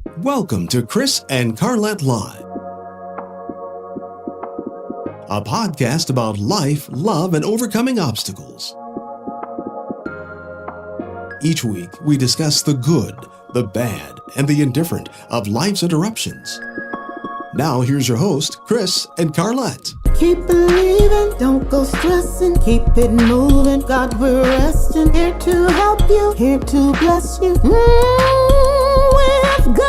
Welcome to Chris and Carlette Live, a podcast about life, love, and overcoming obstacles. Each week, we discuss the good, the bad, and the indifferent of life's interruptions. Now, here's your host, Chris and Carlette. Keep believing, don't go stressing, keep it moving. God, we're resting, here to help you, here to bless you. With God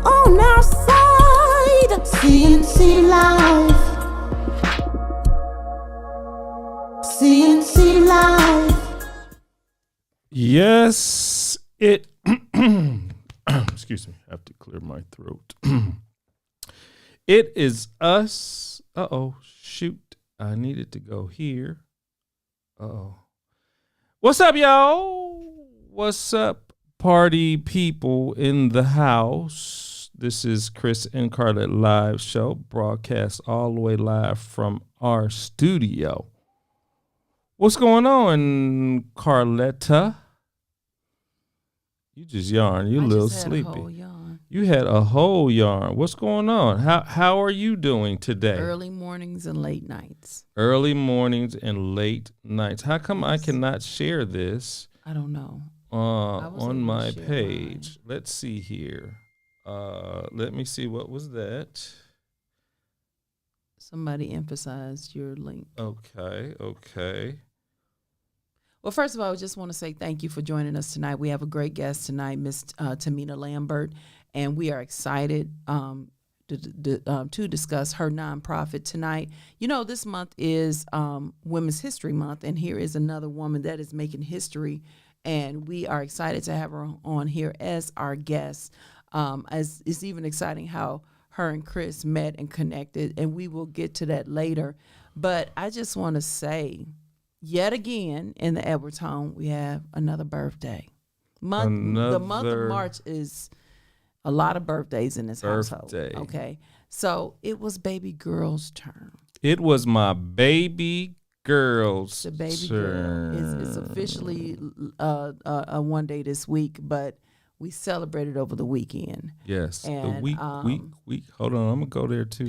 on our side, CNC Live, CNC Live. Yes, it. Excuse me, I have to clear my throat. It is us. Shoot. I needed to go here. What's up, y'all? What's up, party people in the house? This is Chris and Carlette live show, broadcast all the way live from our studio. What's going on, Carletta? You just yawn. You a little sleepy. You had a whole yarn. What's going on? How are you doing today? Early mornings and late nights. Early mornings and late nights. How come I cannot share this? I don't know. On my page. Mine. Let's see here. Let me see. What was that? Somebody emphasized your link. Okay. Well, first of all, I just want to say thank you for joining us tonight. We have a great guest tonight, Miss Tameana Lambert, and we are excited to discuss her nonprofit tonight. You know, this month is Women's History Month, and here is another woman that is making history, and we are excited to have her on here as our guest. As it's even exciting how her and Chris met and connected, and we will get to that later. But I just want to say, yet again, in the Edwards home, we have another birthday. The month of March is a lot of birthdays in this household. Okay, so it was baby girl's turn. It was my baby girl's turn. The baby turn. girl is officially a one day this week, but we celebrated over the weekend. Yes, and, the week. Hold on, I'm gonna go there too.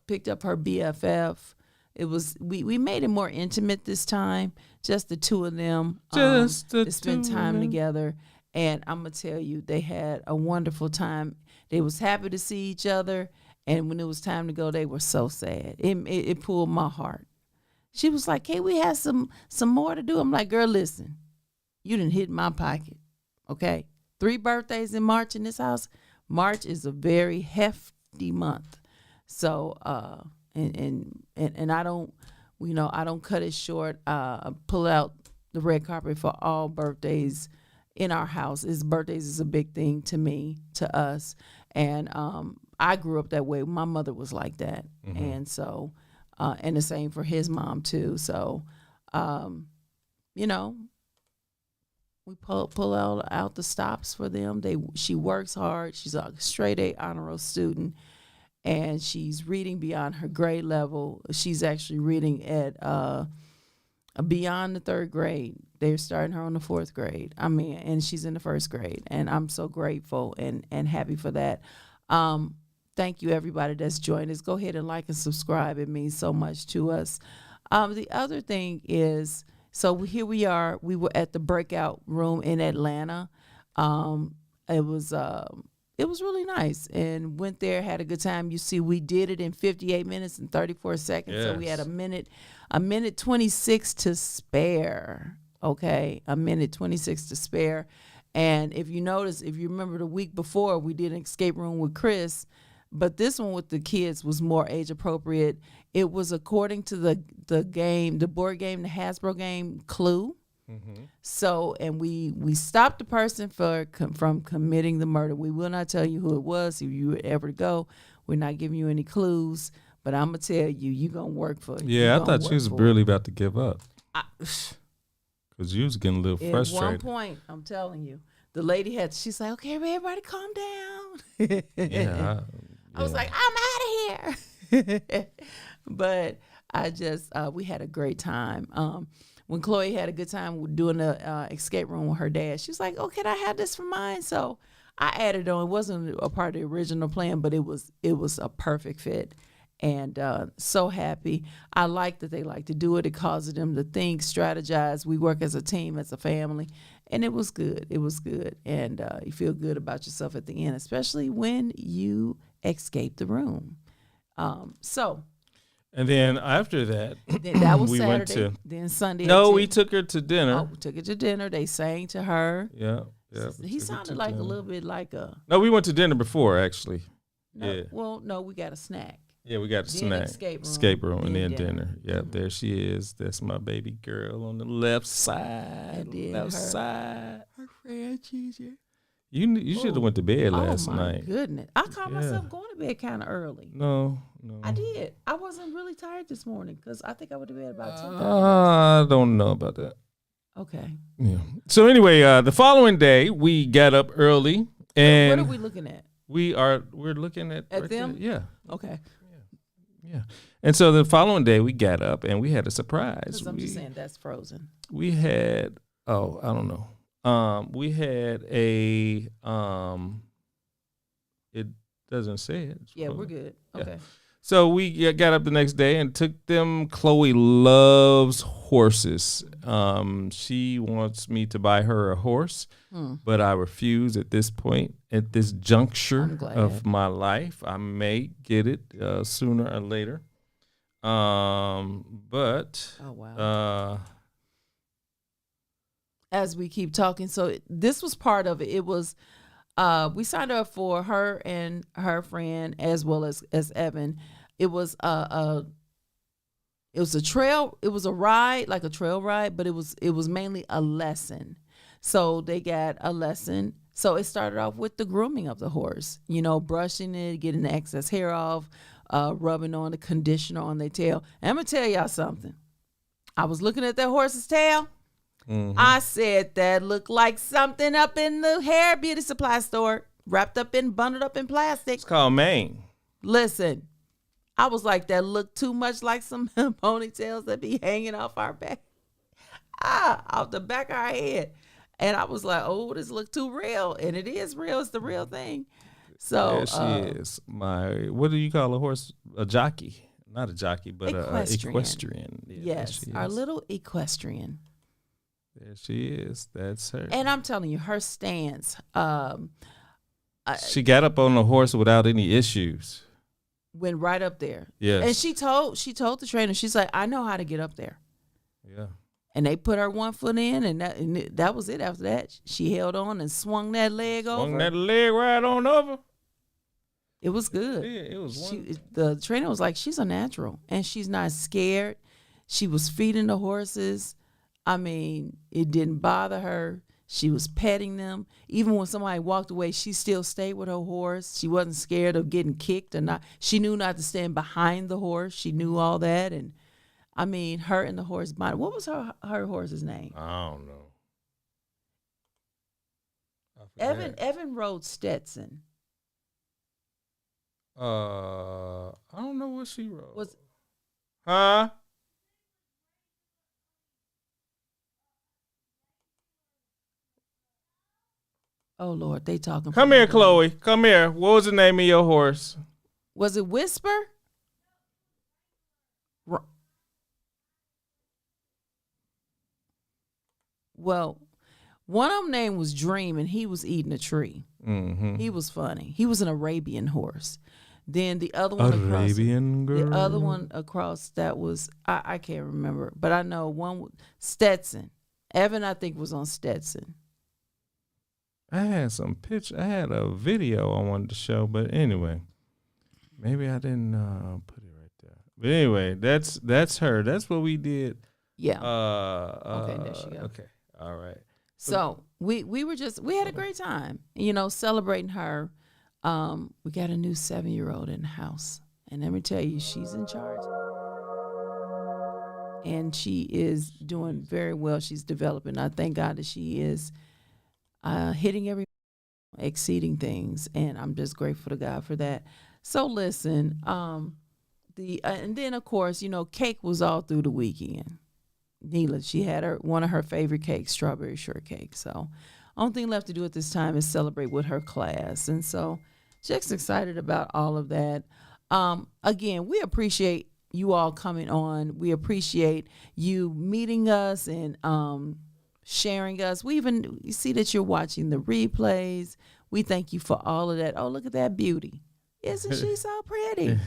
Picked up her BFF. It was we made it more intimate this time, just the two of them, to spend time together. And I'm gonna tell you, they had a wonderful time. They was happy to see each other, and when it was time to go, they were so sad. It pulled my heart. She was like, "Hey, we have some more to do." I'm like, "Girl, listen, you didn't hit my pocket, okay? 3 birthdays in March in this house. March is a very hefty month, so." And I don't, I don't cut it short. Pull out the red carpet for all birthdays in our house. Birthdays is a big thing to me, to us, and I grew up that way. My mother was like that, and so, and the same for his mom too. So, we pull out the stops for them. She works hard. She's a straight A honor roll student. And she's reading beyond her grade level. She's actually reading at beyond the 3rd grade. They're starting her on the 4th grade. And she's in the 1st grade. And I'm so grateful and happy for that. Thank you, everybody that's joined us. Go ahead and like and subscribe. It means so much to us. The other thing is, so here we are. We were at the breakout room in Atlanta. It was really nice, and went there, had a good time. You see, we did it in 58 minutes and 34 seconds, yes. So we had a minute 26 to spare, okay? A minute 26 to spare. And if you remember the week before, we did an escape room with Chris, but this one with the kids was more age appropriate. It was according to the board game, the Hasbro game, Clue. Mm-hmm. So, and we stopped the person from committing the murder. We will not tell you who it was. If you were ever to go, we're not giving you any clues. But I'm gonna tell you, you're gonna work for it. Yeah, I thought she was really about to give up because you was getting a little frustrated. At one point, I'm telling you, the lady she's like, "Okay, everybody, calm down." I was like, "I'm out of here," but I just we had a great time. when Chloe had a good time doing the escape room with her dad, she was like, "Oh, can I have this for mine?" So I added on. It wasn't a part of the original plan, but it was a perfect fit. And so happy. I like that they like to do it. It causes them to think, strategize. We work as a team, as a family. And it was good. It was good. And you feel good about yourself at the end, especially when you escape the room. And then after that, then that was we Saturday. went to. Then Sunday. No, we took her to dinner. Oh, we took her to dinner. They sang to her. Yeah. He sounded like a little bit like a. No, we went to dinner before, actually. No, yeah. Well, no, we got a snack. Yeah, we got a snack. Escape room, and then dinner. Yeah, there she is. That's my baby girl on the left side. Left side. Her friend, Gigi. You should have went to bed last night. Oh, my goodness. I caught myself going to bed kind of early. No. I did. I wasn't really tired this morning because I think I went to bed about 10:30. I don't know about that. Okay. Yeah. So anyway, the following day, we got up early. And what are we looking at? We're looking at right them? there. Yeah. Okay. Yeah. And so the following day we got up and we had a surprise. I'm just saying that's frozen. We had I don't know. We had a it doesn't say it. Yeah, we're good. Okay. Yeah. So we got up the next day and took them. Chloe loves horses. She wants me to buy her a horse, but I refuse at this point, at this juncture of my life. I may get it sooner or later. But oh, wow. As we keep talking, so this was part of it. It was we signed up for her and her friend as well as Evan. It was a trail. It was a ride, like a trail ride, but it was mainly a lesson. So they got a lesson. So it started off with the grooming of the horse. Brushing it, getting the excess hair off, rubbing on the conditioner on their tail. And I'm gonna tell y'all something. I was looking at that horse's tail. Mm-hmm. I said that looked like something up in the hair beauty supply store, bundled up in plastic. It's called mane. Listen, I was like, that looked too much like some ponytails that be hanging off our back, off the back of our head. And I was like, oh, this look too real. And it is real. It's the real thing. So there she is. What do you call a horse? A jockey. Not a jockey, but equestrian. Yeah, yes, our little equestrian. There she is. That's her. And I'm telling you, her stance. She got up on the horse without any issues. Went right up there. Yes. And she told the trainer, she's like, I know how to get up there. Yeah. And they put her one foot in, and that was it. After that, she held on and swung that leg over. Swung that leg right on over. It was good. Yeah, it was. The trainer was like, she's a natural, and she's not scared. She was feeding the horses. I mean, it didn't bother her. She was petting them. Even when somebody walked away, she still stayed with her horse. She wasn't scared of getting kicked or not. She knew not to stand behind the horse. She knew all that. And, I mean, her and the horse bonded. What was her horse's name? I don't know. Evan rode Stetson. I don't know what she rode. Huh? Oh, Lord, they talking. Come here, Chloe. Come here. What was the name of your horse? Was it Whisper? Well, one of them name was Dream, and he was eating a tree. Mm-hmm. He was funny. He was an Arabian horse. Then the other one the other one across that was I can't remember, but I know one Stetson. Evan, I think, was on Stetson. I had some picture. I had a video I wanted to show, but anyway, maybe I didn't put it right there. But anyway, that's her. That's what we did. Yeah. Okay, there she goes. Okay. All right. So we had a great time, celebrating her. We got a new 7-year-old in the house, and let me tell you, she's in charge, and she is doing very well. She's developing. I thank God that she is hitting exceeding things, and I'm just grateful to God for that. So listen, and then of course, cake was all through the weekend. Neela, she had one of her favorite cakes, strawberry shortcake. So only thing left to do at this time is celebrate with her class. And so just excited about all of that. Again, we appreciate you all coming on. We appreciate you meeting us and sharing us. You see that you're watching the replays. We thank you for all of that. Oh, look at that beauty. Isn't she so pretty?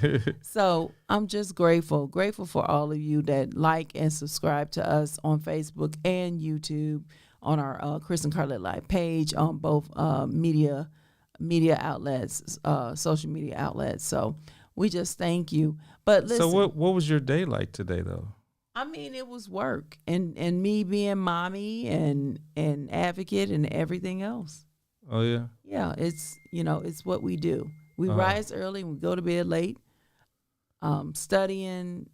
So I'm just grateful for all of you that like and subscribe to us on Facebook and YouTube, on our Chris and Carlette Live page, on both media outlets, social media outlets. So we just thank you. But listen. So what was your day like today, though? I mean, it was work and me being mommy and advocate and everything else. Oh, yeah? Yeah, it's what we do. We rise early and we go to bed late, studying,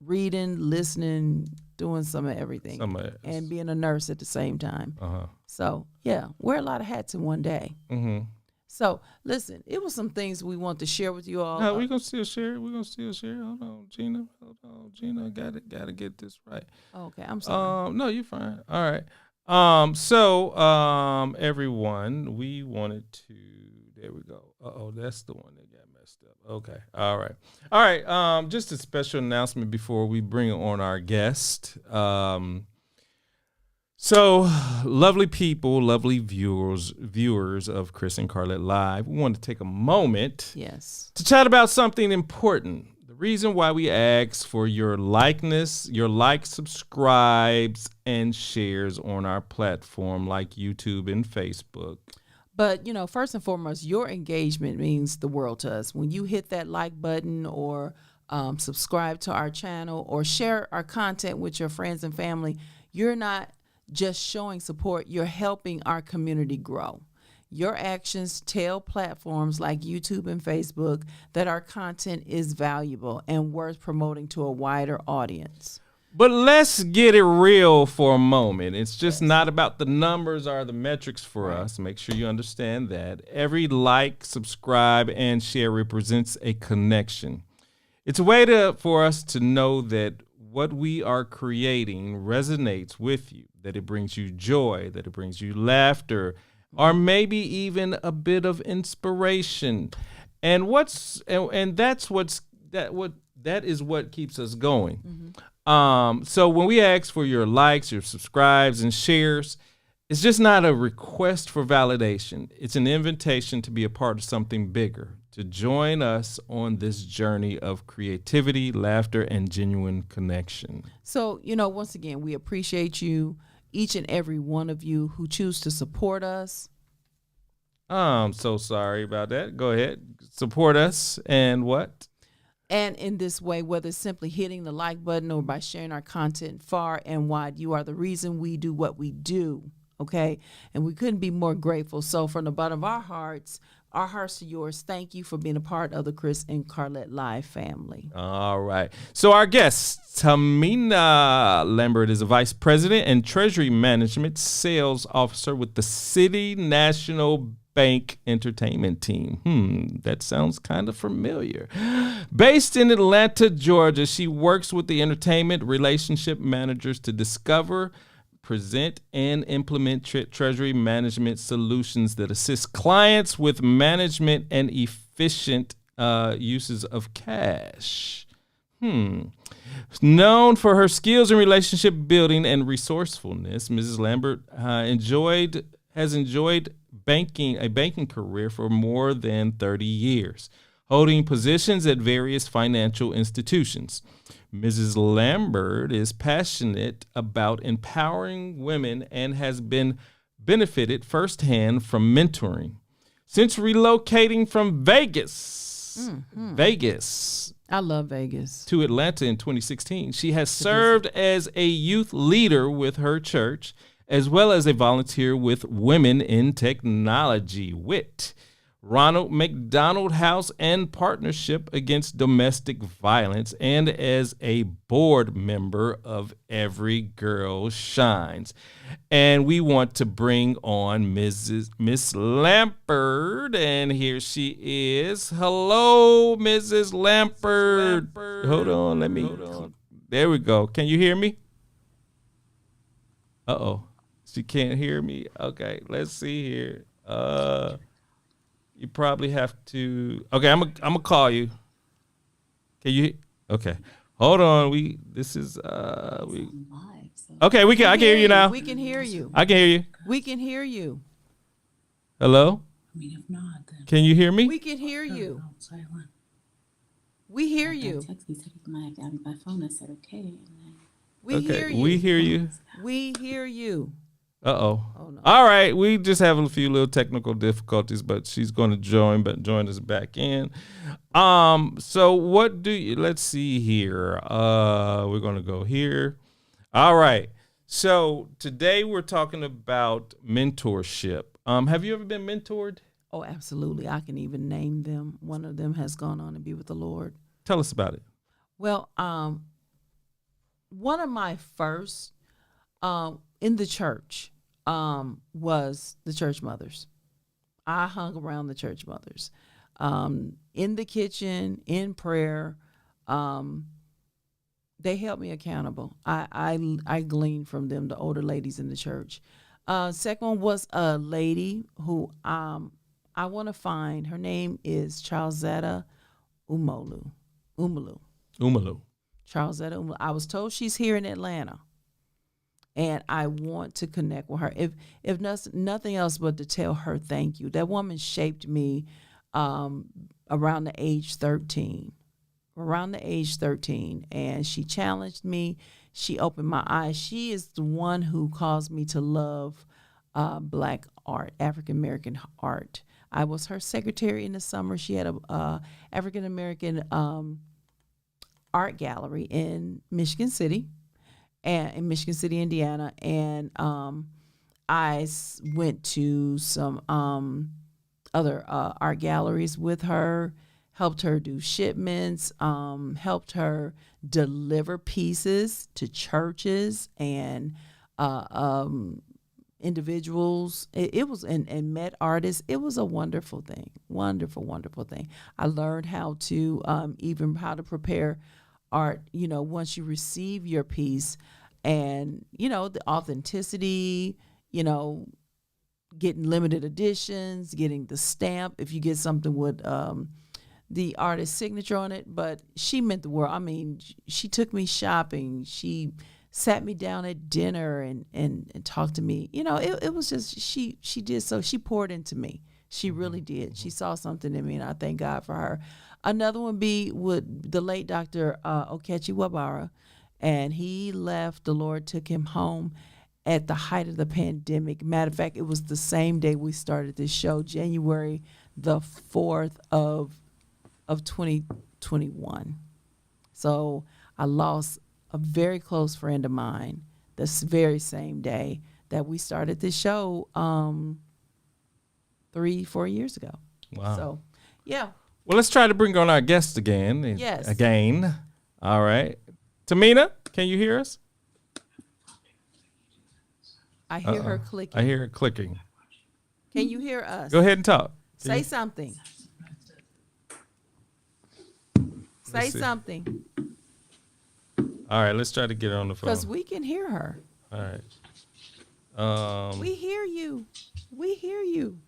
reading, listening, doing some of everything. And being a nurse at the same time. So, yeah, wear a lot of hats in one day. Mm-hmm. So, listen, it was some things we want to share with you all. No, we're going to still share. Hold on, Gina. Got to get this right. Okay, I'm sorry. No, you're fine. All right. So, everyone, we wanted to, there we go. That's the one that got messed up. Okay. All right. Just a special announcement before we bring on our guest. So, lovely people, lovely viewers of Chris and Carlette Live, we want to take a moment to chat about something important. The reason why we ask for your likeness, your likes, subscribes, and shares on our platform like YouTube and Facebook. But, first and foremost, your engagement means the world to us. When you hit that like button or subscribe to our channel or share our content with your friends and family, you're not just showing support, you're helping our community grow. Your actions tell platforms like YouTube and Facebook that our content is valuable and worth promoting to a wider audience. But let's get it real for a moment. It's just not about the numbers or the metrics for us. Make sure you understand that. Every like, subscribe, and share represents a connection. It's a way for us to know that what we are creating resonates with you, that it brings you joy, that it brings you laughter, or maybe even a bit of inspiration. And that is what keeps us going. Mm-hmm. So when we ask for your likes, your subscribes, and shares, it's just not a request for validation. It's an invitation to be a part of something bigger, to join us on this journey of creativity, laughter, and genuine connection. So, once again, we appreciate you, each and every one of you who choose to support us. I'm so sorry about that. Go ahead. Support us and what? And in this way, whether it's simply hitting the like button or by sharing our content far and wide, you are the reason we do what we do, okay? And we couldn't be more grateful. So from the bottom of our hearts to yours, thank you for being a part of the Chris and Carlette Live family. All right. So our guest, Tameana Lambert, is a vice president and treasury management sales officer with the City National Bank entertainment team. That sounds kind of familiar. Based in Atlanta, Georgia, she works with the entertainment relationship managers to discover, present, and implement treasury management solutions that assist clients with management and efficient uses of cash. Known for her skills in relationship building and resourcefulness, Mrs. Lambert has enjoyed a banking career for more than 30 years, holding positions at various financial institutions. Mrs. Lambert is passionate about empowering women and has been benefited firsthand from mentoring. Since relocating from Vegas, I love Vegas, to Atlanta in 2016, she has served as a youth leader with her church, as well as a volunteer with Women in Technology, WIT, Ronald McDonald House and Partnership Against Domestic Violence, and as a board member of Every Girl Shines. And we want to bring on Miss Lambert, and here she is. Hello, Mrs. Lambert. Hold on, there we go. Can you hear me? Uh-oh. She can't hear me. Okay, let's see here. You probably have to. Okay, I'm gonna call you. Can you? Okay, hold on. Okay, I can hear you now. We can hear you. I can hear you. We can hear you. Hello. I mean, if not, then Can you hear me? We can hear you. silent. We hear you. Text me, said my phone. I said okay. And then We hear you. We hear you. We hear you. Uh-oh. Oh, no. All right, we just having a few little technical difficulties, but she's going to join us back in. So what do you, let's see here. We're going to go here. All right. So today we're talking about mentorship. Have you ever been mentored? Oh, absolutely. I can even name them. One of them has gone on to be with the Lord. Tell us about it. Well, one of my first in the church was the church mothers. I hung around the church mothers in the kitchen, in prayer. They helped me accountable. I gleaned from them, the older ladies in the church. Second one was a lady who I want to find. Her name is Charlesetta Umalu. Charlesetta Umalu. I was told she's here in Atlanta, and I want to connect with her. If nothing else but to tell her thank you. That woman shaped me around the age 13. And she challenged me. She opened my eyes. She is the one who caused me to love Black art, African American art. I was her secretary in the summer. She had a African American art gallery in Michigan City, Indiana, and I went to some other art galleries with her. Helped her do shipments, helped her deliver pieces to churches and individuals. It was and met artists. It was a wonderful thing, wonderful thing. I learned how to even how to prepare art. Once you receive your piece, and the authenticity. Getting limited editions, getting the stamp. If you get something with the artist's signature on it, but she meant the world. I mean, she took me shopping. She sat me down at dinner and talked to me. It was just, she did so. She poured into me. She really did. She saw something in me, and I thank God for her. Another one would the late Dr. Okechi Wabara, and he left. The Lord took him home at the height of the pandemic. Matter of fact, it was the same day we started this show, January the 4th of 2021. So I lost a very close friend of mine this very same day that we started this show 3-4 years ago. Wow. So, yeah. Well, let's try to bring on our guest again. Yes. Again. All right. Tameana, can you hear us? I hear her clicking. I hear her clicking. Can you hear us? Go ahead and talk. Say something. Say see. something. All right, let's try to get her on the phone. Because we can hear her. All right. We hear you. We hear you.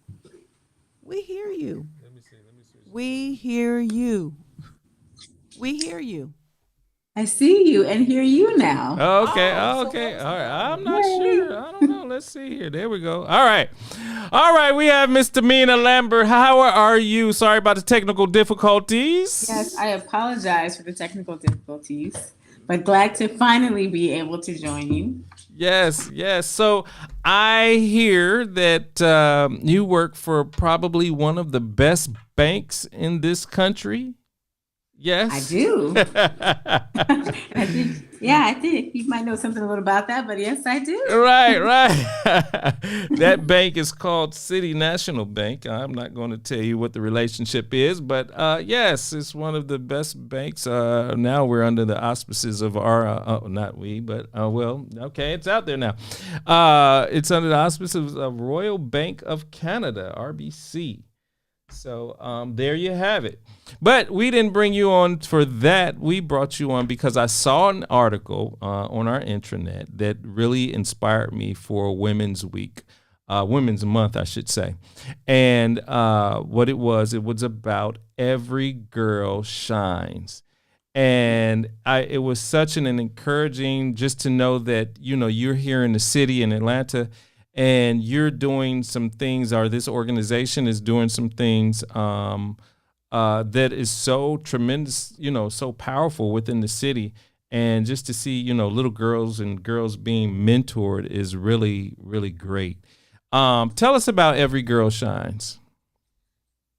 We hear you. Let me see. We hear you. We hear you. I see you and hear you now. Okay. Oh, Okay. so All right. I'm not sure. I don't know. Let's see here. There we go. All right. We have Miss Tameana Lambert. How are you? Sorry about the technical difficulties. Yes, I apologize for the technical difficulties, but glad to finally be able to join you. Yes. So I hear that you work for probably one of the best banks in this country. Yes. I do. I think you might know something a little about that, but yes, I do. Right. That bank is called City National Bank. I'm not going to tell you what the relationship is, but yes, it's one of the best banks. Now we're under the auspices of our, not we, but it's out there now. It's under the auspices of Royal Bank of Canada, RBC. So there you have it. But we didn't bring you on for that. We brought you on because I saw an article on our intranet that really inspired me for Women's Week, Women's Month, I should say. And what it was about Every Girl Shines. And it was such an encouraging just to know that, you're here in the city in Atlanta and you're doing some things, or this organization is doing some things that is so tremendous, so powerful within the city. And just to see, little girls and girls being mentored is really, really great. Tell us about Every Girl Shines.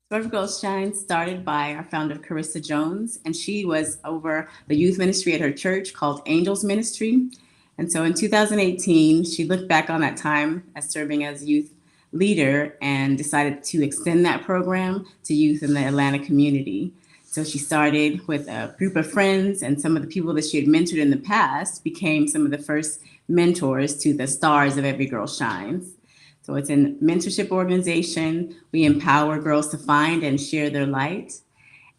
Every Girl Shines started by our founder, Carrisa Jones, and she was over the youth ministry at her church called Angels Ministry. And so in 2018, she looked back on that time as serving as youth leader and decided to extend that program to youth in the Atlanta community. So she started with a group of friends, and some of the people that she had mentored in the past became some of the first mentors to the stars of Every Girl Shines. So it's a mentorship organization. We empower girls to find and share their light.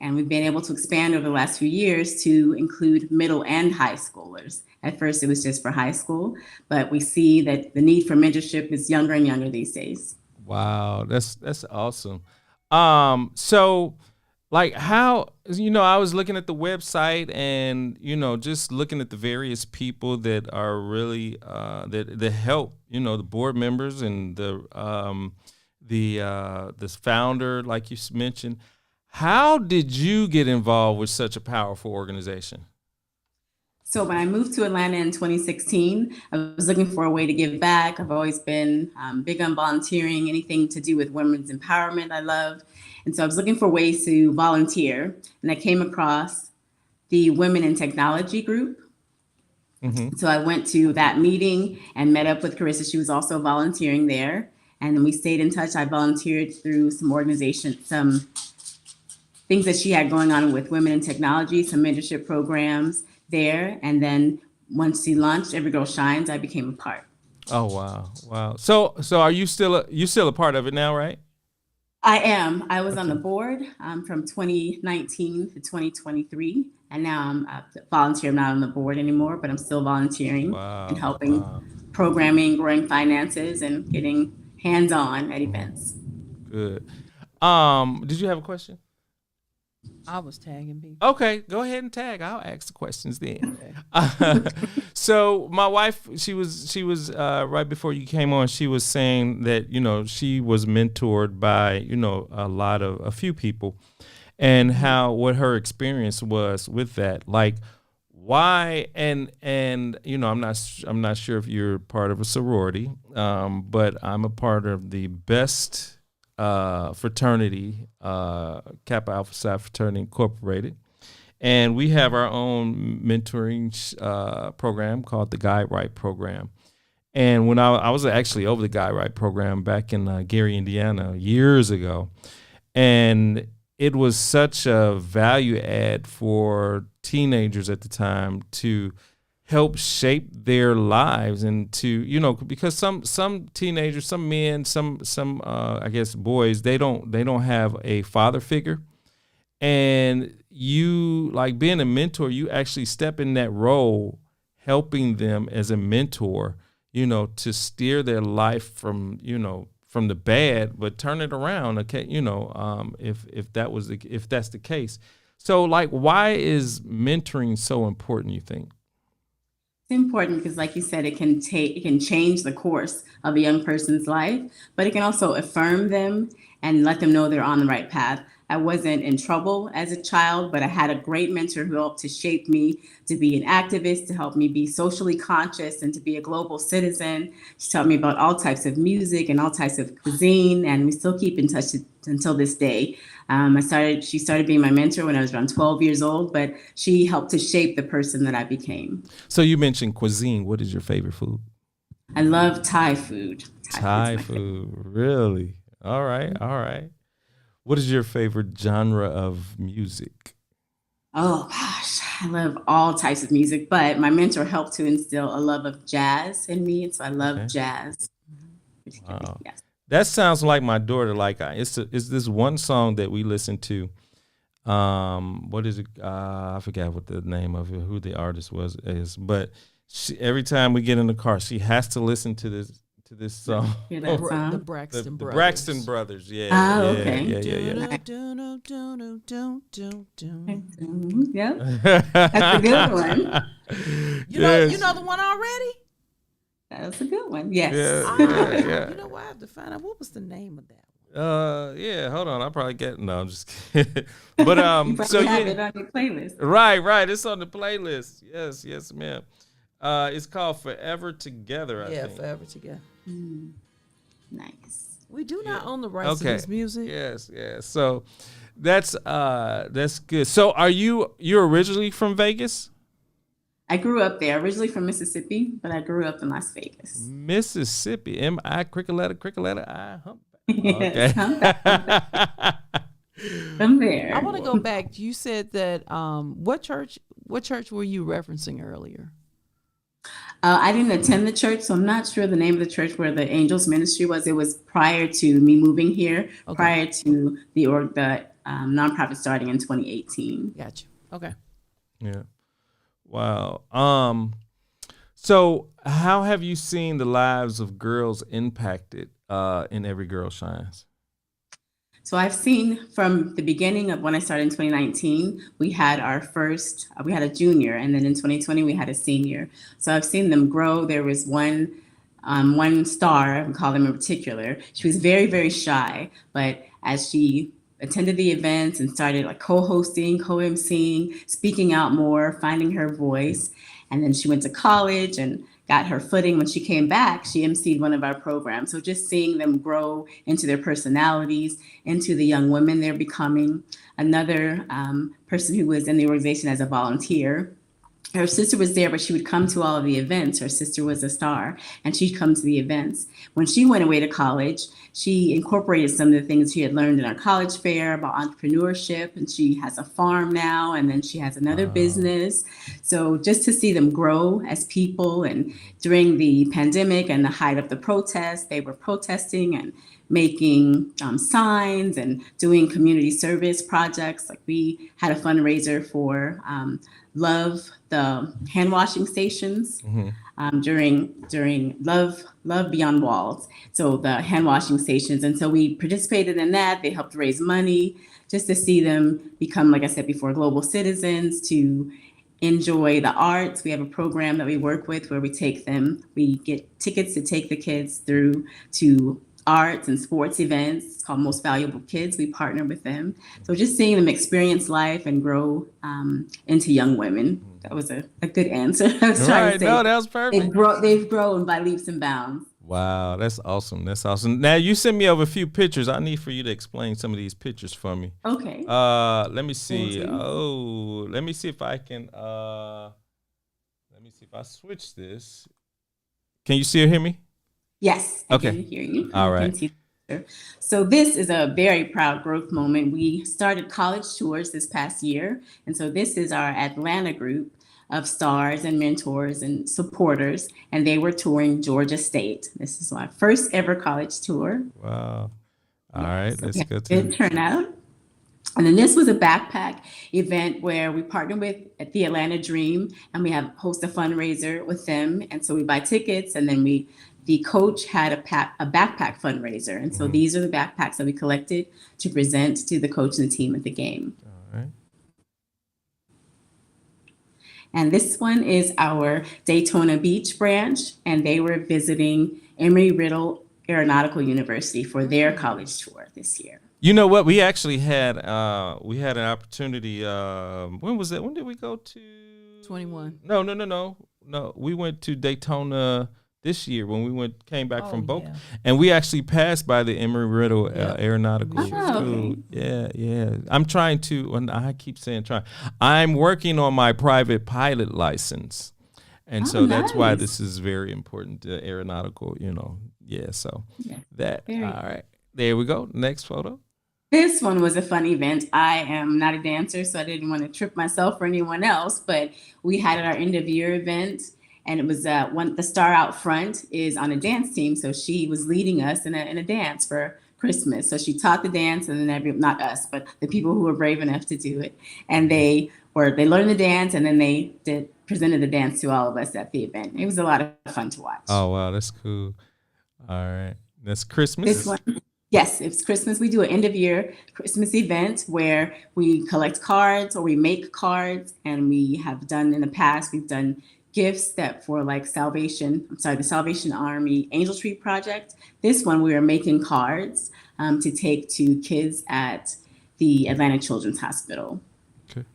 And we've been able to expand over the last few years to include middle and high schoolers. At first, it was just for high school, but we see that the need for mentorship is younger and younger these days. Wow, that's awesome. So like how, I was looking at the website and, just looking at the various people that are really, that help, the board members and this founder, like you mentioned. How did you get involved with such a powerful organization? So when I moved to Atlanta in 2016, I was looking for a way to give back. I've always been big on volunteering, anything to do with women's empowerment I love. And so I was looking for ways to volunteer. And I came across the Women in Technology group. Mm-hmm. So I went to that meeting and met up with Carrisa. She was also volunteering there. And then we stayed in touch. I volunteered through some organizations, some things that she had going on with Women in Technology, some mentorship programs there. And then once she launched Every Girl Shines, I became a part. Oh, wow. So are you still a part of it now, right? I am. I was on the board from 2019 to 2023. And now I'm a volunteer. I'm not on the board anymore, but I'm still volunteering and helping programming, growing finances, and getting hands-on at events. Good. Did you have a question? I was tagging people. Okay, go ahead and tag. I'll ask the questions then. So my wife, she was right before you came on. She was saying that she was mentored by a few people, and what her experience was with that. Like why and I'm not sure if you're part of a sorority, but I'm a part of the best fraternity, Kappa Alpha Psi Fraternity Incorporated, and we have our own mentoring program called the Guide Right Program. And when I was actually over the Guide Right Program back in Gary, Indiana, years ago, and it was such a value add for teenagers at the time to help shape their lives and to because some teenagers, some men, some I guess boys, they don't have a father figure, and you, like being a mentor, you actually step in that role, helping them as a mentor, to steer their life from the bad, but turn it around. Okay, if that's the case. So like, why is mentoring so important, you think? It's important because, like you said, it can change the course of a young person's life, but it can also affirm them and let them know they're on the right path. I wasn't in trouble as a child, but I had a great mentor who helped to shape me to be an activist, to help me be socially conscious and to be a global citizen. She taught me about all types of music and all types of cuisine, and we still keep in touch until this day. She started being my mentor when I was around 12 years old, but she helped to shape the person that I became. So you mentioned cuisine. What is your favorite food? I love Thai food. Thai food, really? All right. What is your favorite genre of music? Oh, gosh, I love all types of music, but my mentor helped to instill a love of jazz in me, and so I love jazz. Wow. Yes. That sounds like my daughter. Like it's this one song that we listen to. What is it? I forgot what the name of it, who the artist is, but every time we get in the car, she has to listen to this song. The Braxton Brothers. Braxton Brothers, yeah. Okay. Yeah. Yep. That's a good one. You know the one already? That's a good one. Yes. Yeah. You know what? I have to find out what was the name of that. Yeah, hold on. I probably get no, I'm just kidding. But You so have yeah, it on your playlist. right. It's on the playlist. Yes, ma'am. It's called Forever Together, I think. Forever Together. Nice. We do not own the rights to this music. Yes. So that's good. So you're originally from Vegas? I grew up there, originally from Mississippi, but I grew up in Las Vegas. Mississippi. M.I. Cricket-letter, I hump. Yes, Okay. from there. I want to go back. You said that what church were you referencing earlier? I didn't attend the church, so I'm not sure the name of the church where the Angels Ministry was. It was prior to me moving here, prior to the nonprofit starting in 2018. Gotcha. Okay. Yeah. Wow. So how have you seen the lives of girls impacted in Every Girl Shines? So I've seen from the beginning of when I started in 2019, we had a junior, and then in 2020 we had a senior. So I've seen them grow. There was one star, I would call them in particular. She was very, very shy, but as she attended the events and started like co-hosting, co-emceeing, speaking out more, finding her voice. And then she went to college and got her footing. When she came back, she emceed one of our programs. So just seeing them grow into their personalities, into the young women they're becoming. Another person who was in the organization as a volunteer, her sister was there, but she would come to all of the events. Her sister was a star, and she'd come to the events. When she went away to college, she incorporated some of the things she had learned in our college fair about entrepreneurship, and she has a farm now, and then she has another business. So just to see them grow as people, and during the pandemic and the height of the protest, they were protesting and making signs and doing community service projects. Like we had a fundraiser for Love, the hand washing stations during Love Beyond Walls. So the hand washing stations. And so we participated in that. They helped raise money just to see them become, like I said before, global citizens, to enjoy the arts. We have a program that we work with where we get tickets to take the kids through to arts and sports events. It's called Most Valuable Kids. We partner with them. So just seeing them experience life and grow into young women. That was a good answer. I was trying to say, no, that was perfect. They've grown by leaps and bounds. Wow, that's awesome. Now you sent me over a few pictures. I need for you to explain some of these pictures for me. Okay. Let me see. Let me see if I can. Let me see if I switch this. Can you see or hear me? Yes, I can hear you. All right. So this is a very proud growth moment. We started college tours this past year. And so this is our Atlanta group of stars and mentors and supporters. And they were touring Georgia State. This is my first ever college tour. Wow. All right. So Let's go to good turnout. And then this was a backpack event where we partnered with the Atlanta Dream, and we host a fundraiser with them. And so we buy tickets, and then the coach had a backpack fundraiser. And so these are the backpacks that we collected to present to the coach and the team at the game. All right. And this one is our Daytona Beach branch, and they were visiting Embry-Riddle Aeronautical University for their college tour this year. You know what? We actually had an opportunity. When was that? When did we go to 21? No. We went to Daytona this year when we came back from Boca, yeah. and we actually passed by the Embry-Riddle Aeronautical School. Okay. Yeah. I'm trying to, and I keep saying try. I'm working on my private pilot license, and so that's why this is very important. Aeronautical, Yeah. So all right. There we go. Next photo. This one was a fun event. I am not a dancer, so I didn't want to trip myself or anyone else, but we had our end of year event, And it was the star out front is on a dance team. So she was leading us in a dance for Christmas. So she taught the dance, and then not us, but the people who were brave enough to do it. And they learned the dance, and then they presented the dance to all of us at the event. It was a lot of fun to watch. Oh, wow. That's cool. All right. That's Christmas? This one, yes, it's Christmas. We do an end of year Christmas event where we collect cards or we make cards, and we have done in the past, we've done gifts that for like the Salvation Army Angel Tree Project. This one, we are making cards to take to kids at the Atlanta Children's Hospital. Okay.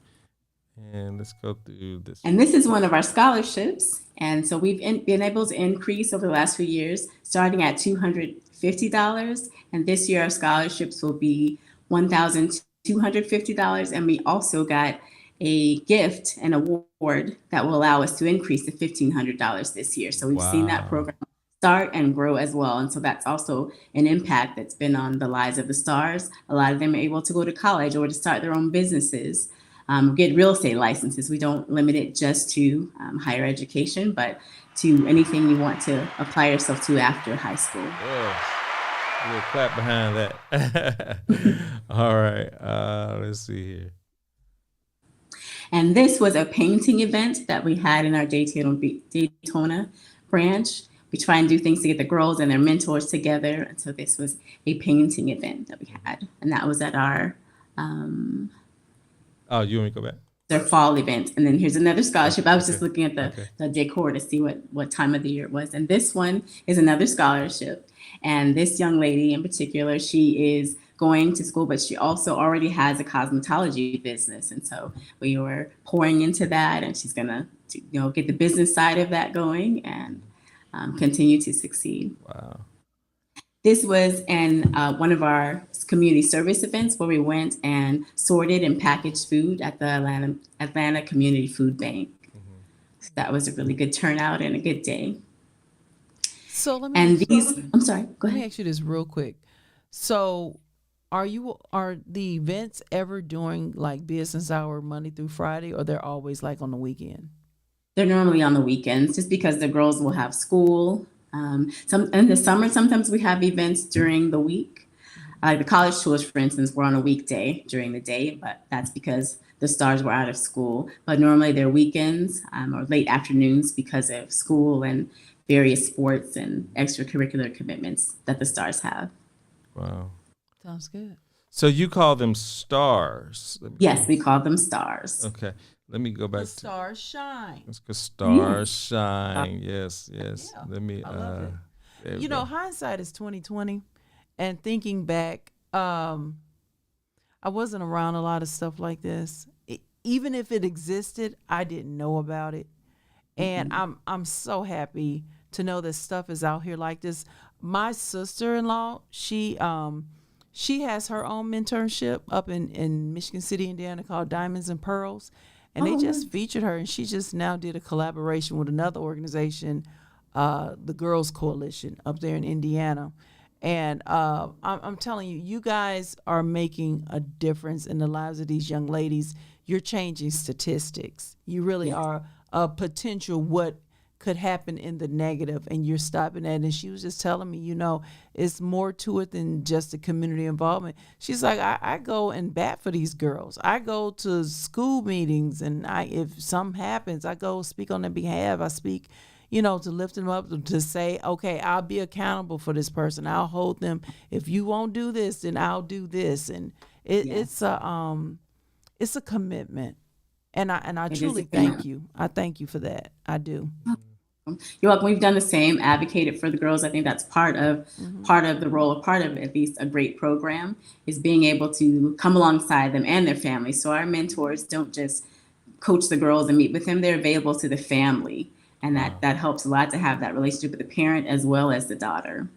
And let's go through this. And this is one of our scholarships. And so we've been able to increase over the last few years, starting at $250. And this year our scholarships will be $1,250. And we also got a gift, an award that will allow us to increase to $1,500 this year. So we've seen that program start and grow as well. And so that's also an impact that's been on the lives of the stars. A lot of them are able to go to college or to start their own businesses, get real estate licenses. We don't limit it just to higher education, but to anything you want to apply yourself to after high school. Yeah. We'll clap behind that. All right. Let's see here. And this was a painting event that we had in our Daytona branch. We try and do things to get the girls and their mentors together. And so this was a painting event that we had. And that was at our you want me to go back? Their fall event. And then here's another scholarship. I was just looking at the decor to see what time of the year it was. And this one is another scholarship. And this young lady in particular, she is going to school, but she also already has a cosmetology business. And so we were pouring into that, and she's going to get the business side of that going and continue to succeed. Wow. This was in one of our community service events where we went and sorted and packaged food at the Atlanta Community Food Bank. Mm-hmm. So that was a really good turnout and a good day. So let me I'm sorry, go ahead. Let me ask you this real quick. So are the events ever during like business hour Monday through Friday, or they're always like on the weekend? They're normally on the weekends just because the girls will have school. Some in the summer, sometimes we have events during the week. Like the college tours, for instance, were on a weekday during the day, but that's because the stars were out of school. But normally they're weekends or late afternoons because of school and various sports and extracurricular commitments that the stars have. Wow. Sounds good. So you call them stars? Yes, we call them stars. Okay. Let me go back. The stars shine. Let's go stars shine. Yes. Yeah, Let me. I love it. Hindsight is 20/20, and thinking back, I wasn't around a lot of stuff like this. Even if it existed, I didn't know about it, and I'm so happy to know that stuff is out here like this. My sister-in-law, she has her own mentorship up in Michigan City, Indiana, called Diamonds and Pearls. And they just featured her, and she just now did a collaboration with another organization, the Girls Coalition up there in Indiana. And I'm telling you, you guys are making a difference in the lives of these young ladies. You're changing statistics. You really are a potential what could happen in the negative, and you're stopping that. And she was just telling me, it's more to it than just the community involvement. She's like, I go and bat for these girls. I go to school meetings, and if something happens, I go speak on their behalf. I speak, to lift them up, to say, okay, I'll be accountable for this person. I'll hold them. If you won't do this, then I'll do this. And it's a commitment. And I truly thank you. I thank you for that. I do. You're welcome. We've done the same, advocated for the girls. I think that's part of the role, part of at least a great program, is being able to come alongside them and their families. So our mentors don't just coach the girls and meet with them; they're available to the family, and that helps a lot to have that relationship with the parent as well as the daughter.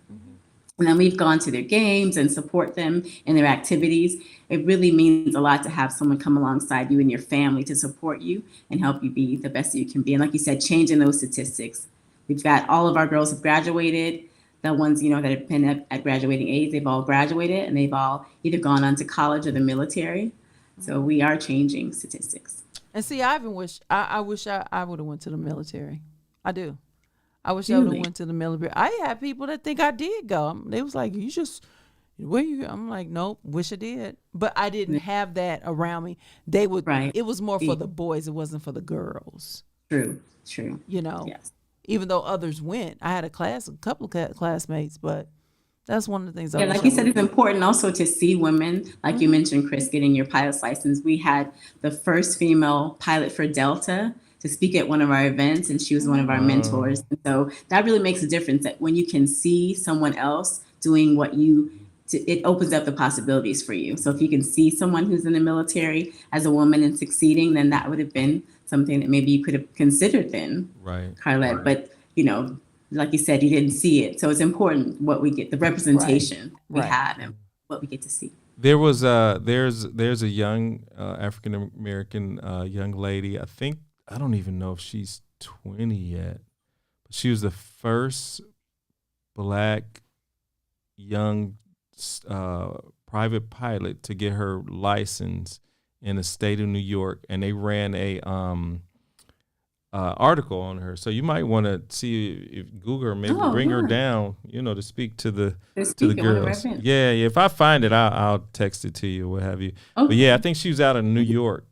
And then we've gone to their games and support them in their activities. It really means a lot to have someone come alongside you and your family to support you and help you be the best that you can be. And like you said, changing those statistics. We've got all of our girls have graduated. The ones, that have been at graduating age, they've all graduated, and they've all either gone on to college or the military. So we are changing statistics. And see, I even wish I would have went to the military. I do. I wish I would have Really? went to the military. I had people that think I did go. They was like, "You just where you?" I'm like, "Nope, wish I did." But I didn't have that around me. They would. Right. It was more for the boys. It wasn't for the girls. True. You know. Yes. Even though others went, I had a couple of classmates, but that's one of the things. Yeah, like you said, it's important also to see women, like you mentioned, Chris, getting your pilot's license. We had the first female pilot for Delta to speak at one of our events, and she was one of our mentors. And so that really makes a difference, that when you can see someone else doing what it opens up the possibilities for you. So if you can see someone who's in the military as a woman and succeeding, then that would have been something that maybe you could have considered then, Right. Carlette. Right. But, like you said, you didn't see it. So it's important what we get, the representation we have and what we get to see. There was there's a young African American young lady. I don't even know if she's 20 yet. But she was the first Black young private pilot to get her license in the state of New York, and they ran a article on her. So you might want to see if Google her, maybe bring her down, to speak to the girls. Yeah. If I find it, I'll text it to you or what have you. Okay. But yeah, I think she was out of New York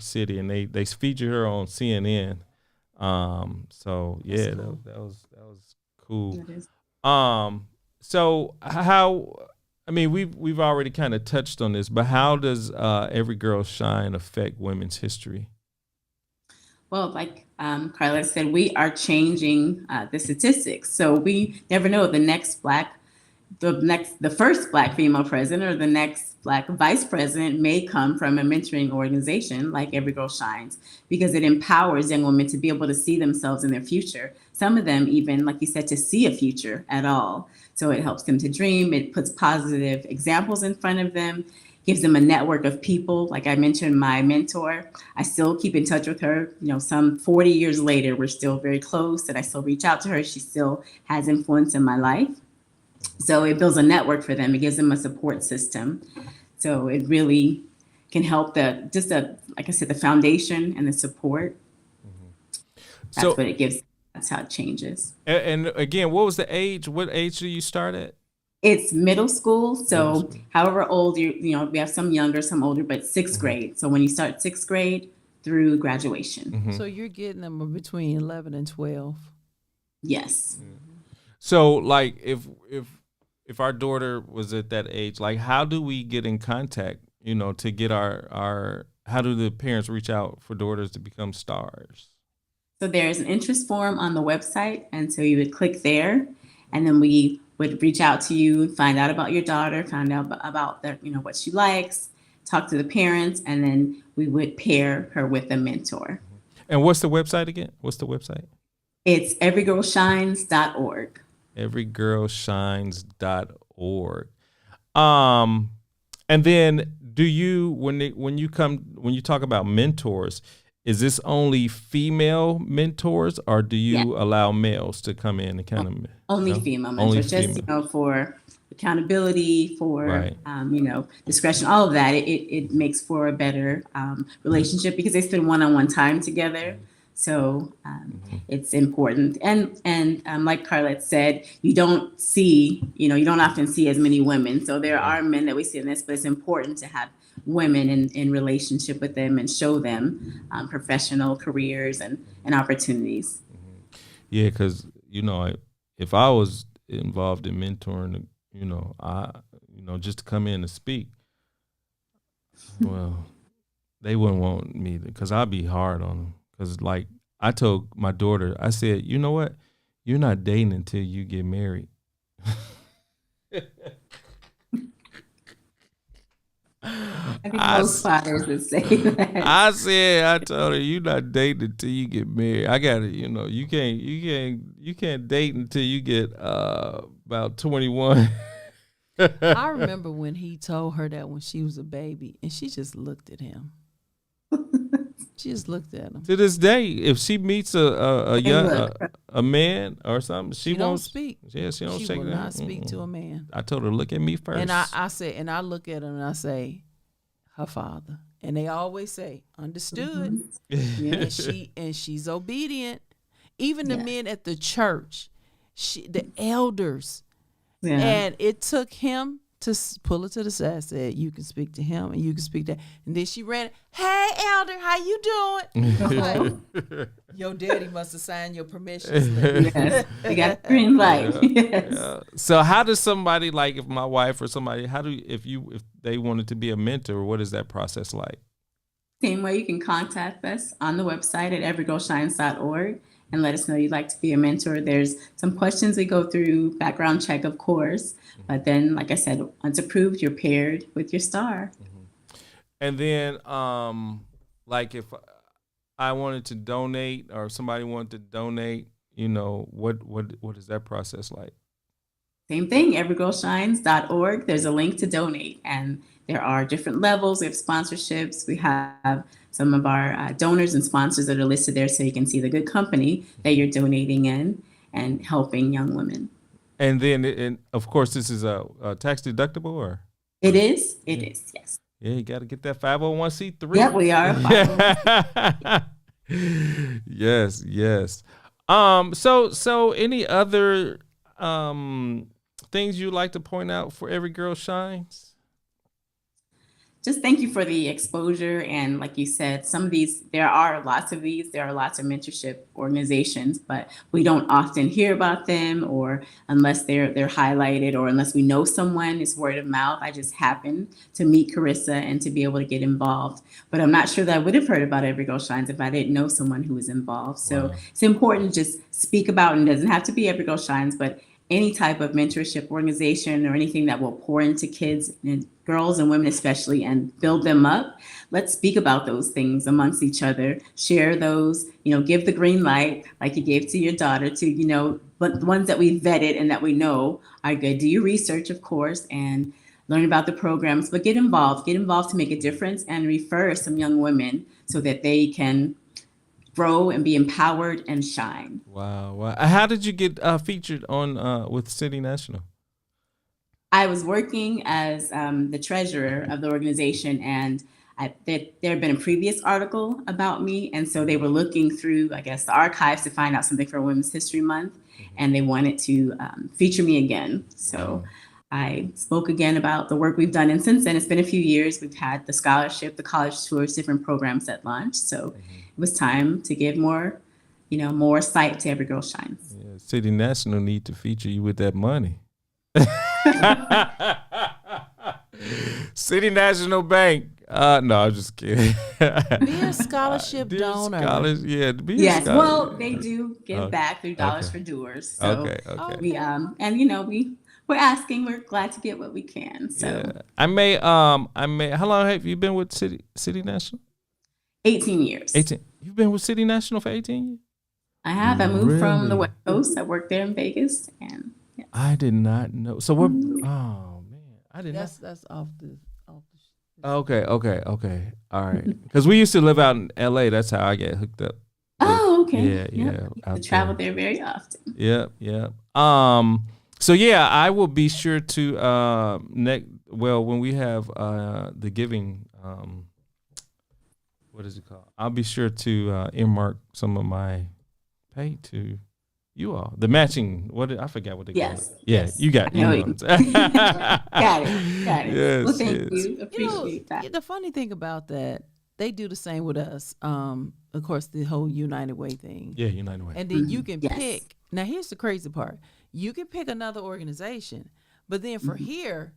City, and they featured her on CNN. So yeah, cool. that was cool. That is. So we've already kind of touched on this, but how does Every Girl Shine affect women's history? Well, like Carla said, we are changing the statistics. So we never know the first Black female president or the next Black vice president may come from a mentoring organization like Every Girl Shines, because it empowers young women to be able to see themselves in their future. Some of them even, like you said, to see a future at all. So it helps them to dream. It puts positive examples in front of them, gives them a network of people. Like I mentioned, my mentor, I still keep in touch with her. Some 40 years later, we're still very close, and I still reach out to her. She still has influence in my life. So it builds a network for them. It gives them a support system. So it really can help like I said, the foundation and the support. That's what it gives. That's how it changes. And again, what was the age? What age do you start at? It's middle school. So however old we have some younger, some older, but sixth grade. So when you start sixth grade through graduation. Mm-hmm. So you're getting them between 11 and 12. Yes. Mm-hmm. So like if our daughter was at that age, like how do we get in contact, to get our how do the parents reach out for daughters to become stars? So there's an interest form on the website, and so you would click there, and then we would reach out to you, find out about your daughter, find out about what she likes, talk to the parents, and then we would pair her with a mentor. And what's the website again? What's the website? It's everygirlshines.org. Everygirlshines.org. And then do you when you talk about mentors, is this only female mentors, or do you allow males to come in and kind of only female mentors? Just for accountability, for discretion, all of that. It makes for a better relationship because they spend one-on-one time together. So it's important. And like Carlette said, you don't often see as many women. So there are men that we see in this, but it's important to have women in relationship with them and show them professional careers and opportunities. Yeah, because if I was involved in mentoring, just to come in and speak, well, they wouldn't want me because I'd be hard on them. Because like I told my daughter, I said, you know what, you're not dating until you get married. I think most fathers would say that. I told her, you're not dating until you get married. I got it. You can't date until you get about 21. I remember when he told her that when she was a baby, and she just looked at him. She just looked at him. To this day, if she meets a young a man or something, she won't speak. Yeah, she don't. She will not speak to a man. I told her, look at me first. And I said, and I look at him and I say, her father. And they always say, understood. Mm-hmm. And she's obedient. even the men at the church, the elders. Yeah. And it took him to pull her to the side, said, you can speak to him and you can speak to that. And then she ran, hey, elder, how you doing? Like, your daddy must have signed your permission slip. Yes. You got the green light. Yes. Yeah. So how does somebody, like if my wife or somebody, if they wanted to be a mentor, what is that process like? Same way, you can contact us on the website at everygirlshines.org and let us know you'd like to be a mentor. There's some questions we go through, background check, of course. But then, like I said, once approved, you're paired with your star. And then, like if I wanted to donate or somebody wanted to donate, what is that process like? Same thing, everygirlshines.org. There's a link to donate, and there are different levels. We have sponsorships. We have some of our donors and sponsors that are listed there, so you can see the good company that you're donating in and helping young women. And then, and of course, this is a tax deductible, or? It is. It is. Yes. Yeah, you got to get that 501c3. Yep, we are. A 501c3. Yes, yes. So any other things you'd like to point out for Every Girl Shines? Just thank you for the exposure. And like you said, some of these, there are lots of mentorship organizations, but we don't often hear about them, or unless they're highlighted, or unless we know someone, it's word of mouth. I just happened to meet Carrisa and to be able to get involved, but I'm not sure that I would have heard about Every Girl Shines if I didn't know someone who was involved. So It's important to just speak about, and it doesn't have to be Every Girl Shines, but any type of mentorship organization or anything that will pour into kids and girls and women especially and build them up. Let's speak about those things amongst each other, share those, give the green light like you gave to your daughter to, but the ones that we vetted and that we know are good. Do your research, of course, and learn about the programs, but get involved to make a difference and refer some young women so that they can grow and be empowered and shine. Wow. How did you get featured on with City National? I was working as the treasurer of the organization, and there had been a previous article about me. And so they were looking through, I guess, the archives to find out something for Women's History Month. And they wanted to feature me again. So I spoke again about the work we've done. And since then, it's been a few years. We've had the scholarship, the college tours, different programs that launched. So it was time to give more sight to Every Girl Shines. Yeah, City National need to feature you with that money. City National Bank. No, I'm just kidding. Be a scholarship donor. Yes, well, they do give back through Dollars for Doers. So we're asking. We're glad to get what we can. So I may. How long have you been with City National? 18 years. 18. You've been with City National for 18 years? I have. I moved from the West Coast. I worked there in Vegas, and I did not know. So what? Oh man, I did not. That's off the. Okay. All right. Because we used to live out in L.A. That's how I get hooked up. Oh, okay. Yeah. I travel there very often. Yeah. So I will be sure to when we have the giving. What is it called? I'll be sure to earmark some of my pay to you all. The matching. I forgot what they call it. Yes. You got it. Got it. Yes, well, thank you. Appreciate that. The funny thing about that, they do the same with us. Of course, the whole United Way thing. Yeah, United Way. And then you can pick. Now, here's the crazy part. You can pick another organization, but then for here,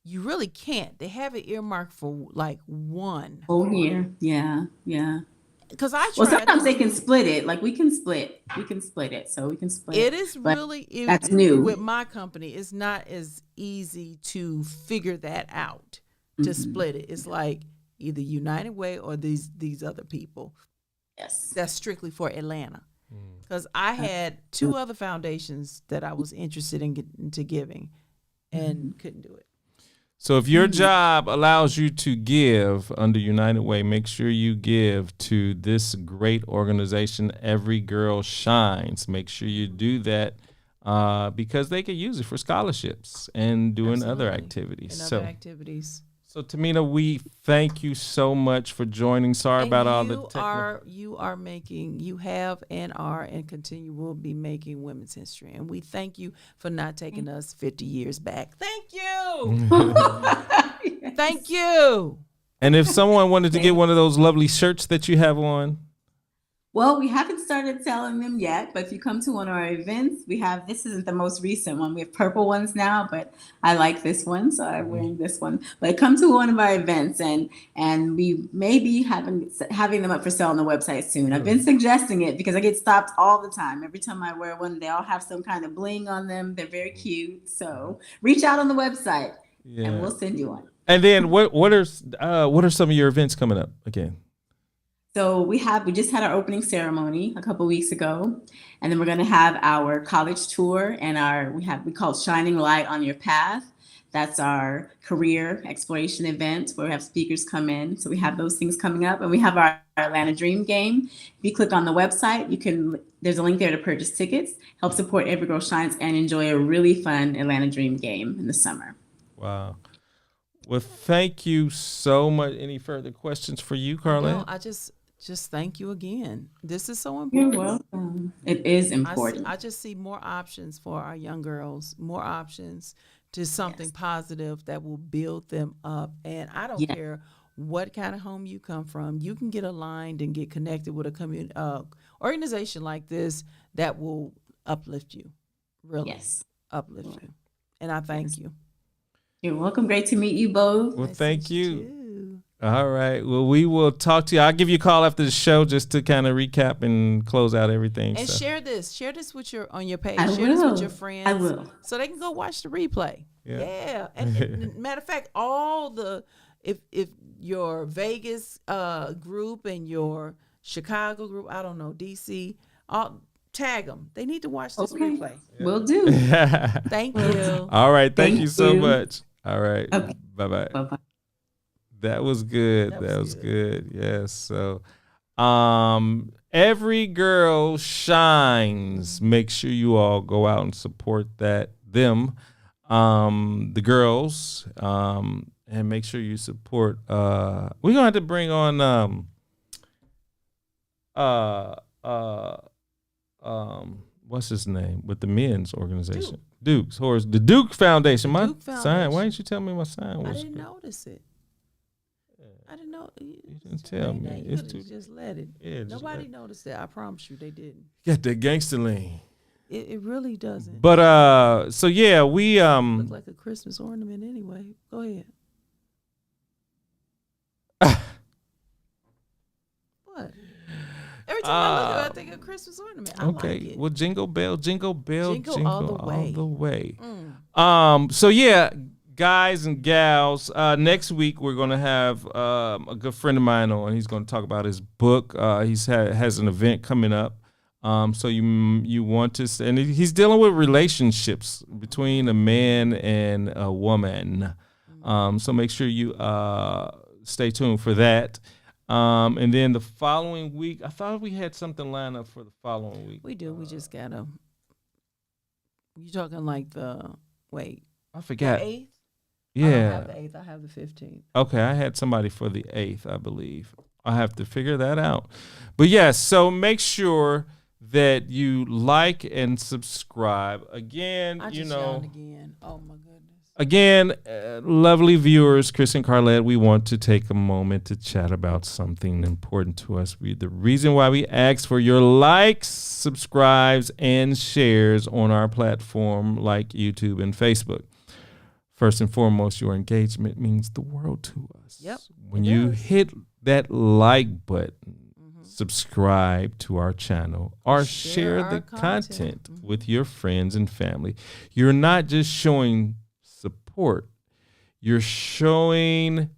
you really can't. They have it earmarked for like one. Oh, here. Yeah. Because I tried. Well, sometimes they can split it. Like we can split it. So we can split it. It is really, that's new. With my company, it's not as easy to figure that out, to split it. It's like either United Way or these other people. Yes. That's strictly for Atlanta. Because I had two other foundations that I was interested in getting into giving and couldn't do it. So if your job allows you to give under United Way, make sure you give to this great organization, Every Girl Shines. Make sure you do that because they can use it for scholarships and doing other activities. And other activities. So Tameana, we thank you so much for joining. Sorry about all the you have and are and continue will be making women's history. And we thank you for not taking us 50 years back. Thank you. Yes. Thank you. And if someone wanted to get one of those lovely shirts that you have on, Well, we haven't started selling them yet, but if you come to one of our events, this isn't the most recent one. We have purple ones now, but I like this one, so I'm wearing this one. But come to one of our events, and we may be having them up for sale on the website soon. I've been suggesting it because I get stopped all the time. Every time I wear one, they all have some kind of bling on them. They're very cute. So reach out on the website, and we'll send you one. And then what are some of your events coming up again? So we just had our opening ceremony a couple weeks ago, and then we're going to have our college tour and we call it Shining Light on Your Path. That's our career exploration event where we have speakers come in. So we have those things coming up, and we have our Atlanta Dream Game. If you click on the website, there's a link there to purchase tickets, help support Every Girl Shines, and enjoy a really fun Atlanta Dream Game in the summer. Wow. Well, thank you so much. Any further questions for you, Carlette? No, I just thank you again. This is so important. You're welcome. It is important. I just see more options for our young girls, more options to something positive that will build them up. And I don't care what kind of home you come from. You can get aligned and get connected with a community organization like this that will uplift you, really uplift you. And I thank you. You're welcome. Great to meet you both. Well, thank you. All right. Well, we will talk to you. I'll give you a call after the show just to kind of recap and close out everything. And share this with on your page. This with your friends. I will. So they can go watch the replay. Yeah. And matter of fact, if your Vegas group and your Chicago group, I don't know, DC, tag them. They need to watch this replay. Will do. Thank you. All right. Thank you so much. All right. Okay. Bye-bye. Bye-bye. That was good. That was good. Yes. So, Every Girl Shines. Make sure you all go out and support them, the girls, and make sure you support. We're gonna have to bring on what's his name with the men's organization, Duke's or the Duke Foundation. My sign. Why didn't you tell me my sign was? I didn't notice it. I didn't know. You didn't tell me. You could have just let it. Yeah, nobody noticed that. I promise you, they didn't. Got that gangster lean. It really doesn't. But so yeah, we look like a Christmas ornament anyway. Go ahead. What? Every time I look at it, I think of Christmas ornament. I okay. Like it. Well, jingle bell, jingle bell, jingle all the way. So yeah. Guys and gals, next week we're going to have a good friend of mine on. He's going to talk about his book. Has an event coming up. So you want to, and he's dealing with relationships between a man and a woman. So make sure you stay tuned for that. And then the following week, I thought we had something lined up for the following week. We do. We just got to. You talking like I forgot. The 8th? Yeah. I don't have the 8th. I have the 15th. Okay, I had somebody for the 8th, I believe. I have to figure that out. But yes, so make sure that you like and subscribe. Again, yawned again. Oh my goodness. Again, lovely viewers, Chris and Carlette, we want to take a moment to chat about something important to us. The reason why we ask for your likes, subscribes, and shares on our platform like YouTube and Facebook. First and foremost, your engagement means the world to us. Yep. When you hit that like button, subscribe to our channel, or share the content with your friends and family, you're not just showing support. You're helping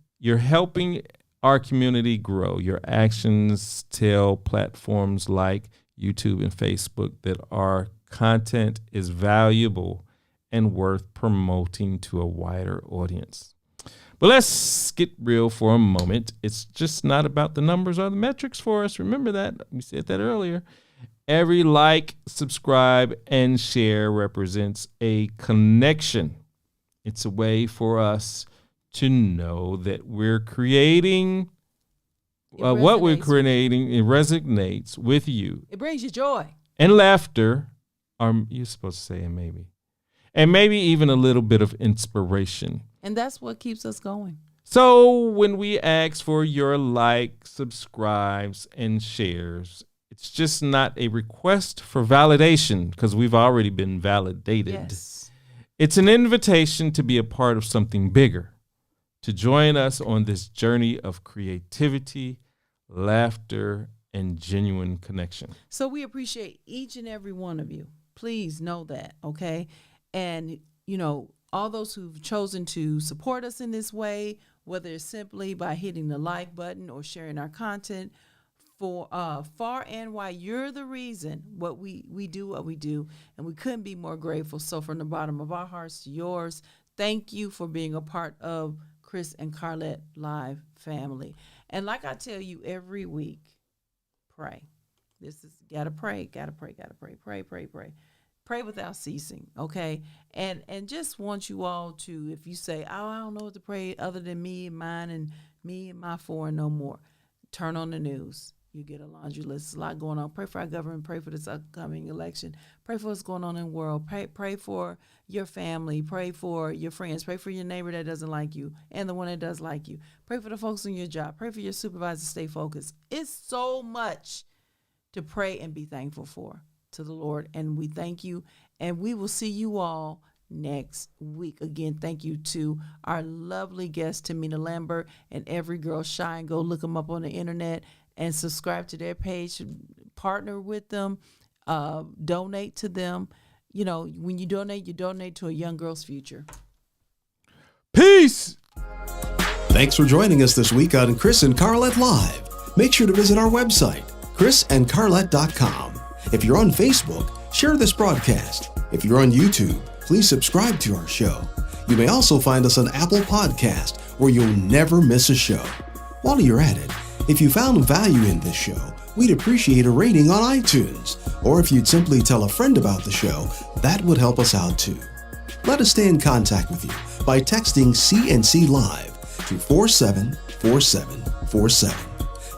our community grow. Your actions tell platforms like YouTube and Facebook that our content is valuable and worth promoting to a wider audience. But let's get real for a moment. It's just not about the numbers or the metrics for us. Remember that. We said that earlier. Every like, subscribe, and share represents a connection. It's a way for us to know that we're creating what we're resonates. creating. It resonates with you. It brings you joy. And laughter, or you're supposed to say and maybe even a little bit of inspiration. And that's what keeps us going. So when we ask for your likes, subscribes, and shares, it's just not a request for validation because we've already been validated. Yes. It's an invitation to be a part of something bigger, to join us on this journey of creativity, laughter, and genuine connection. So we appreciate each and every one of you. Please know that, okay? And, all those who've chosen to support us in this way, whether it's simply by hitting the like button or sharing our content, for far and wide, you're the reason what we do what we do, and we couldn't be more grateful. So from the bottom of our hearts to yours, thank you for being a part of Chris and Carlette Live family. And like I tell you every week, pray. This is gotta pray. Pray without ceasing, okay? And just want you all to, if you say, oh, I don't know what to pray other than me and mine and me and my four and no more, turn on the news. You get a laundry list. There's a lot going on. Pray for our government. Pray for this upcoming election. Pray for what's going on in the world. Pray for your family. Pray for your friends. Pray for your neighbor that doesn't like you and the one that does like you. Pray for the folks on your job. Pray for your supervisor. Stay focused. It's so much to pray and be thankful for to the Lord. And we thank you. And we will see you all next week. Again, thank you to our lovely guest, Tameana Lambert, and Every Girl Shine. Go look them up on the internet and subscribe to their page, partner with them, donate to them. When you donate to a young girl's future. Peace. Thanks for joining us this week on Chris and Carlette Live. Make sure to visit our website, chrisandcarlette.com. If you're on Facebook, share this broadcast. If you're on YouTube, please subscribe to our show. You may also find us on Apple Podcast, where you'll never miss a show. While you're at it, if you found value in this show, we'd appreciate a rating on iTunes. Or if you'd simply tell a friend about the show, that would help us out too. Let us stay in contact with you by texting CNC Live to 474747.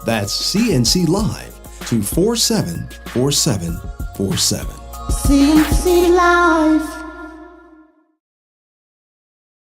That's CNC Live to 474747. CNC Live.